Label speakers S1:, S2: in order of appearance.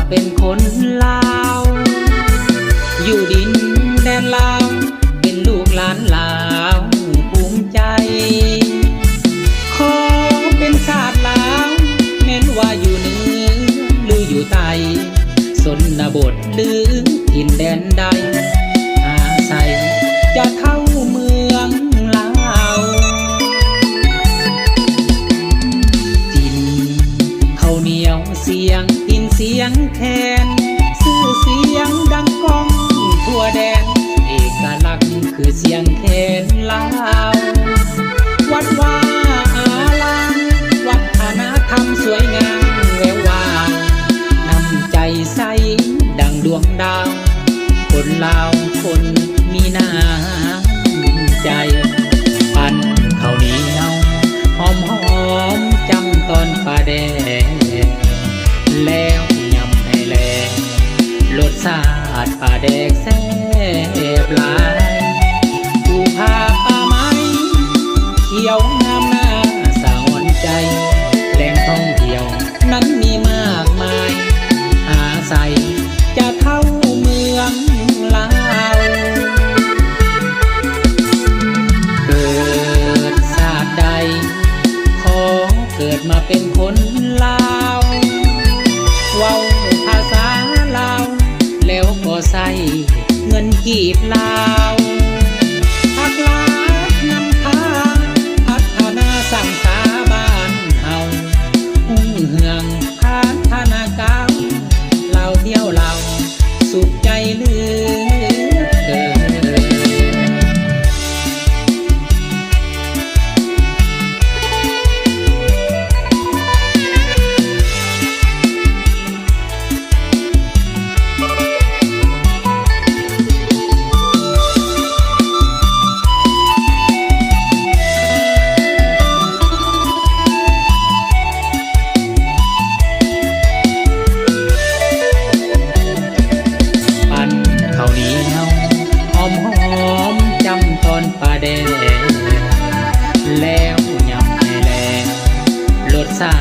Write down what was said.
S1: เป็นคนลาวอยู่ดินแดนลาวเป็นลูกหลานลาวภูมิใจขอเป็นชาติลาวแม้นว่าอยู่เหนือหรืออยู่ใต้สนบทหรือถิ่นแดนใดอาศัยจะเท่าเมืองลาวกินข้าวเหนียวเสียงกินเสียงแคนชื่อเสียงดังก้องทั่วแดนเอกลักษณ์คือเสียงแคนลาววัดว่าอารามวัฒนธรรมสวยงามแวววาวน้ำใจใสดังดวงดาวคนลาวคนมีน้ำใจปั่นข้าวเหนียวหอมหอมจำตอนปลาแดงแล้วยำให้แลรสชาติปลาแดกแซ่บหลายผู้พาป่าไม้เขียวงามหน้าสาวใจแหล่งท่องเที่ยวนั้นมีมากมายอาศัยจะเท่าเมืองลาวเกิดชาติใดขอเกิดมาเป็นคนลาวเว้าภาษาลาวแล้วก็ใส่เงินกีบลาวพักลานำพาพัฒนาสร้างสาบ้านเฮาหุ่งเหืองพัฒนาการเราเที่ยวเราสุขใจเหลือเกินปลาแดงแล้วยำให้แลรสชา